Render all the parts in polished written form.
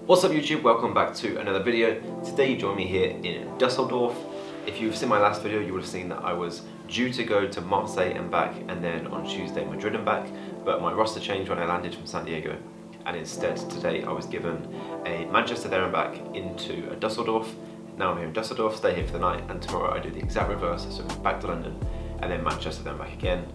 What's up YouTube, welcome back to another video. Today you join me here in Dusseldorf. If you've seen my last video, you would have seen that I was due to go to Marseille and back, and then on Tuesday Madrid and back, but my roster changed when I landed from San Diego, and instead today I was given a Manchester there and back into a Dusseldorf. Now I'm here in Dusseldorf, stay here for the night, and tomorrow I do the exact reverse, so back to London, and then Manchester then back again,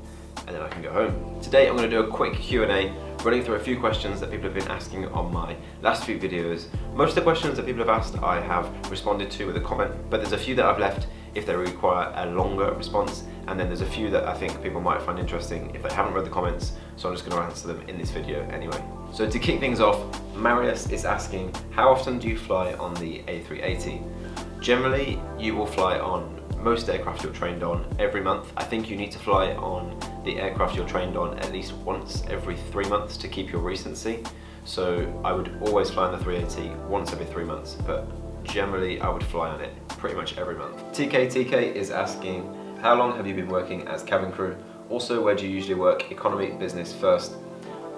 and then I can go home. Today I'm going to do a quick Q&A, running through a few questions that people have been asking on my last few videos. Most of the questions that people have asked I have responded to with a comment, but there's a few that I've left if they require a longer response, and then there's a few that I think people might find interesting if they haven't read the comments, so I'm just going to answer them in this video anyway. So to kick things off, Marius is asking, how often do you fly on the A380? Generally, you will fly on most aircraft you're trained on every month. I think you need to fly on the aircraft you're trained on at least once every 3 months to keep your recency. So I would always fly on the 380 once every 3 months, but generally I would fly on it pretty much every month. TK is asking, how long have you been working as cabin crew? Also, where do you usually work, economy, business, first?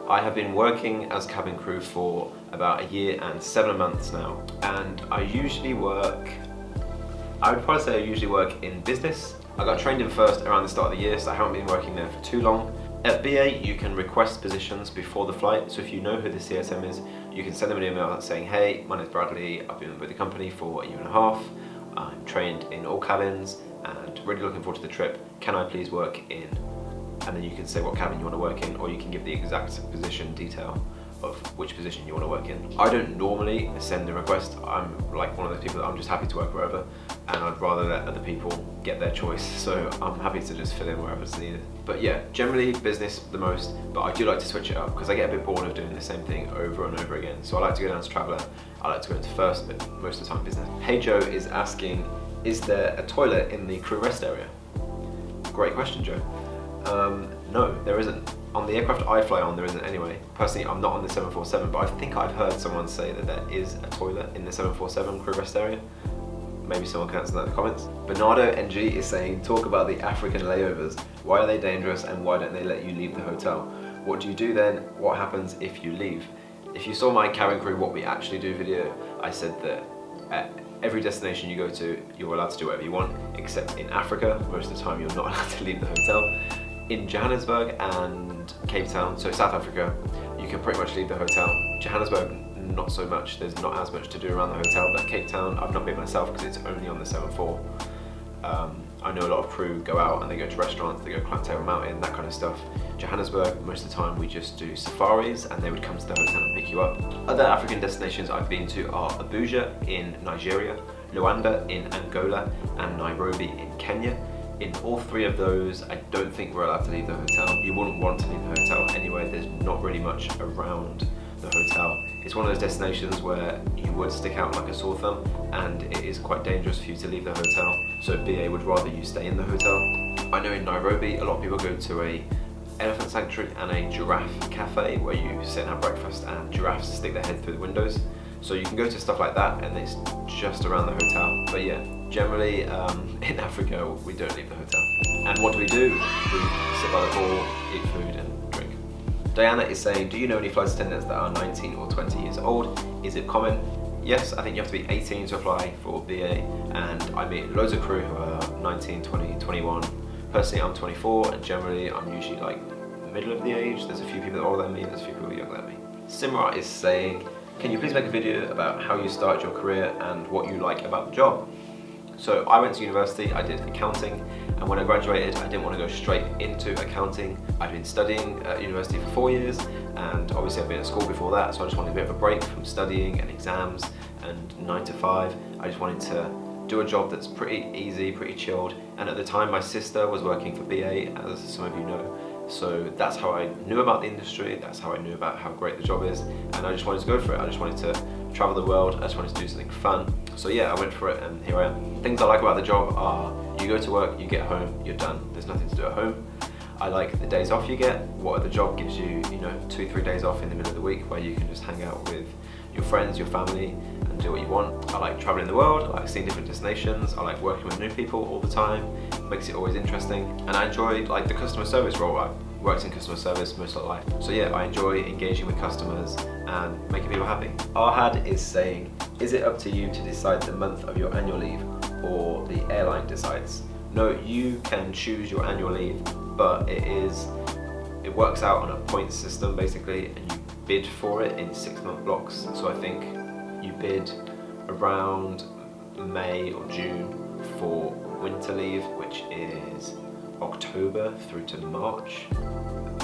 I have been working as cabin crew for about a year and 7 months now, and I would probably say I usually work in business. I got trained in first around the start of the year, so I haven't been working there for too long. At BA, you can request positions before the flight, so if you know who the CSM is, you can send them an email saying, hey, my name's Bradley, I've been with the company for a year and a half, I'm trained in all cabins and really looking forward to the trip, can I please work in? And then you can say what cabin you want to work in, or you can give the exact position detail of which position you want to work in. I don't normally send a request. I'm like one of those people that I'm just happy to work wherever, and I'd rather let other people get their choice, so I'm happy to just fill in wherever it's needed. But yeah, generally business the most, but I do like to switch it up because I get a bit bored of doing the same thing over and over again. So I like to go down to Traveller, I like to go into first, but most of the time business. Hey Joe is asking, is there a toilet in the crew rest area? Great question, Joe. No, there isn't. On the aircraft I fly on, there isn't anyway. Personally, I'm not on the 747, but I think I've heard someone say that there is a toilet in the 747 crew rest area. Maybe someone can answer that in the comments. Bernardo NG is saying, talk about the African layovers. Why are they dangerous and why don't they let you leave the hotel? What do you do then? What happens if you leave? If you saw my cabin crew what we actually do video, I said that at every destination you go to, you're allowed to do whatever you want, except in Africa, most of the time you're not allowed to leave the hotel. In Johannesburg and Cape Town, so South Africa, you can pretty much leave the hotel. Johannesburg, not so much, there's not as much to do around the hotel, but Cape Town, I've not been myself because it's only on the 74. I know a lot of crew go out and they go to restaurants, they go climb Table Mountain, that kind of stuff. Johannesburg, most of the time we just do safaris and they would come to the hotel and pick you up. Other African destinations I've been to are Abuja in Nigeria, Luanda in Angola, and Nairobi in Kenya. In all three of those, I don't think we're allowed to leave the hotel. You wouldn't want to leave the hotel anyway, there's not really much around the hotel. It's one of those destinations where you would stick out like a sore thumb, and it is quite dangerous for you to leave the hotel, so BA would rather you stay in the hotel. I know in Nairobi, a lot of people go to a elephant sanctuary and a giraffe cafe where you sit and have breakfast and giraffes stick their head through the windows. So you can go to stuff like that and it's just around the hotel. But yeah, generally in Africa, we don't leave the hotel. And what do? We sit by the pool, eat food and drink. Diana is saying, do you know any flight attendants that are 19 or 20 years old? Is it common? Yes, I think you have to be 18 to apply for BA, and I meet loads of crew who are 19, 20, 21. Personally, I'm 24, and generally I'm usually like middle of the age. There's a few people that are older than me, there's a few people younger than me. Simra is saying, can you please make a video about how you started your career and what you like about the job? So I went to university, I did accounting, and when I graduated I didn't want to go straight into accounting. I'd been studying at university for 4 years, and obviously I've been at school before that, so I just wanted a bit of a break from studying and exams and 9 to 5. I just wanted to do a job that's pretty easy, pretty chilled, and at the time my sister was working for BA, as some of you know. So that's how I knew about the industry, that's how I knew about how great the job is, and I just wanted to go for it. I just wanted to travel the world, I just wanted to do something fun. So yeah, I went for it and here I am. Things I like about the job are, you go to work, you get home, you're done. There's nothing to do at home. I like the days off you get. What the job gives you, 2-3 days off in the middle of the week where you can just hang out with your friends, your family, and do what you want. I like traveling the world, I like seeing different destinations, I like working with new people all the time. It makes it always interesting. And I enjoy like the customer service role. I worked in customer service most of my life. So yeah, I enjoy engaging with customers and making people happy. Arhad is saying, is it up to you to decide the month of your annual leave or the airline decides? No, you can choose your annual leave, but it works out on a points system basically, and you bid for it in 6-month blocks. So I think you bid around May or June for winter leave, which is October through to March,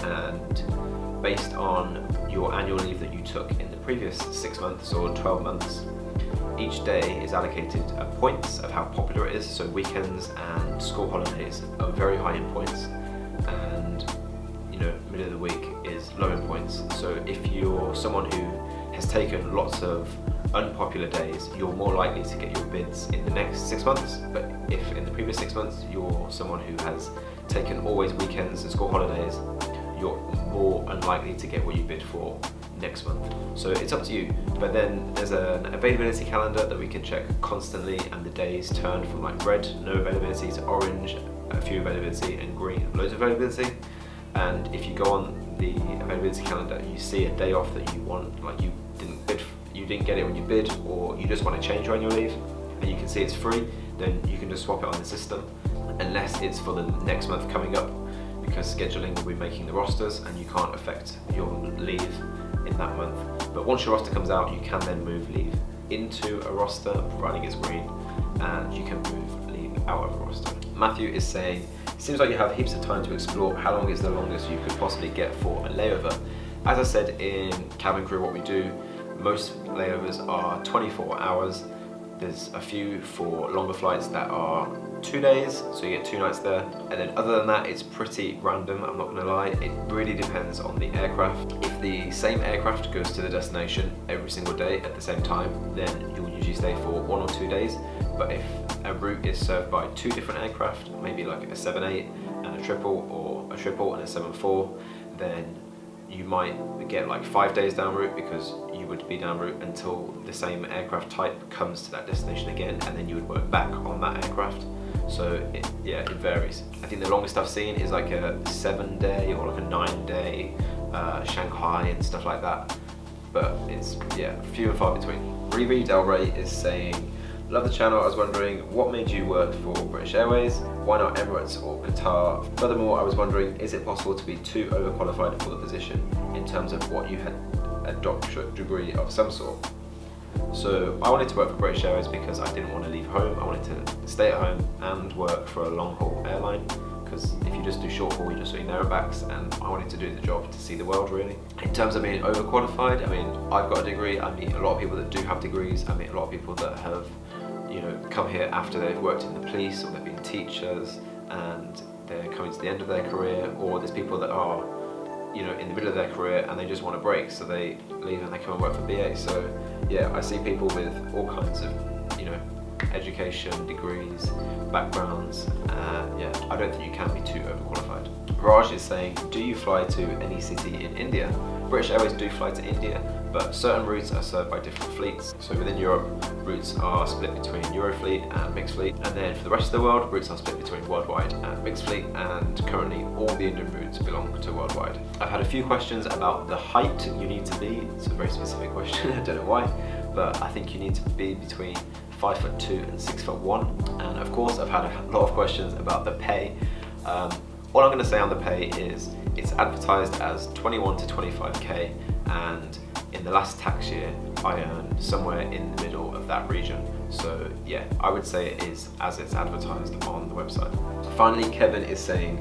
and based on your annual leave that you took in the previous 6 months or 12 months, each day is allocated points of how popular it is. So weekends and school holidays are very high in points, and middle of the week is low in points. So if you're someone who has taken lots of unpopular days, you're more likely to get your bids in the next 6 months. But if in the previous 6 months you're someone who has taken always weekends and school holidays, you're more unlikely to get what you bid for next month. So it's up to you. But then there's an availability calendar that we can check constantly, and the days turn from like red, no availability, to orange, a few availability, and green, loads of availability. And if you go on the availability calendar, you see a day off that you want, like you didn't get it when you bid, or you just want to change your annual leave, and you can see it's free, then you can just swap it on the system, unless it's for the next month coming up, because scheduling will be making the rosters and you can't affect your leave in that month. But once your roster comes out, you can then move leave into a roster, providing it's green, and you can move leave out of a roster. Matthew is saying, seems like you have heaps of time to explore. How long is the longest you could possibly get for a layover? As I said in cabin crew, what we do, most layovers are 24 hours. There's a few for longer flights that are 2 days, so you get 2 nights there. And then other than that, it's pretty random, I'm not gonna lie. It really depends on the aircraft. If the same aircraft goes to the destination every single day at the same time, then you'll usually stay for 1 or 2 days. But if a route is served by 2 different aircraft, maybe like a 7-8 and a triple, or a triple and a 7-4, then you might get like 5 days down route, because you would be down route until the same aircraft type comes to that destination again, and then you would work back on that aircraft. So it varies. I think the longest I've seen is like a 7-day or like a 9-day Shanghai and stuff like that. But it's few and far between. Revi Del Rey is saying, love the channel. I was wondering, what made you work for British Airways? Why not Emirates or Qatar? Furthermore, I was wondering, is it possible to be too overqualified for the position in terms of what you had a doctorate degree of some sort? So I wanted to work for British Airways because I didn't want to leave home. I wanted to stay at home and work for a long haul airline, because if you just do short haul, you're just doing there and backs, and I wanted to do the job to see the world really. In terms of being overqualified, I mean, I've got a degree. I meet a lot of people that do have degrees. I meet a lot of people that have come here after they've worked in the police, or they've been teachers and they're coming to the end of their career, or there's people that are in the middle of their career and they just want a break, so they leave and they come and work for BA. So yeah, I see people with all kinds of education, degrees, backgrounds. I don't think you can be too overqualified. Raj is saying, do you fly to any city in India? British Airways do fly to India, but certain routes are served by different fleets. So within Europe, routes are split between Eurofleet and Mixed Fleet, and then for the rest of the world, routes are split between Worldwide and Mixed Fleet, and currently all the Indian routes belong to Worldwide. I've had a few questions about the height you need to be. It's a very specific question, I don't know why, but I think you need to be between 5'2" and 6'1", and of course I've had a lot of questions about the pay. All I'm going to say on the pay is it's advertised as 21 to 25k, and in the last tax year I earned somewhere in the middle of that region. So yeah, I would say it is as it's advertised on the website. Finally, Kevin is saying,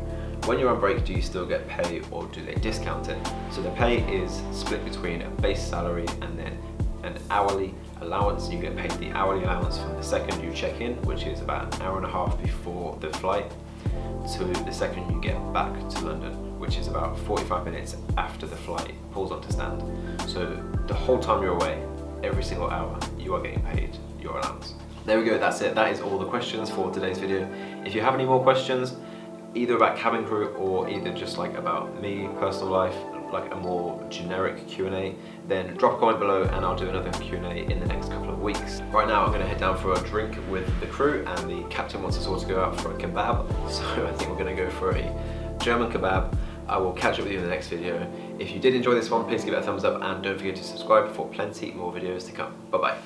when you're on break, do you still get pay or do they discount it? So the pay is split between a base salary and then an hourly allowance. You get paid the hourly allowance from the second you check in, which is about an hour and a half before the flight, to the second you get back to London, which is about 45 minutes after the flight pulls onto stand. So the whole time you're away, every single hour, you are getting paid your allowance. There we go, that's it. That is all the questions for today's video. If you have any more questions, either about cabin crew or either just like about me, personal life, like a more generic Q&A, then drop a comment below and I'll do another Q&A in the next couple of weeks. Right now I'm going to head down for a drink with the crew, and the captain wants us all to go out for a kebab, so I think we're going to go for a German kebab I will catch up with you in the next video. If you did enjoy this one, please give it a thumbs up and don't forget to subscribe for plenty more videos to come. Bye bye.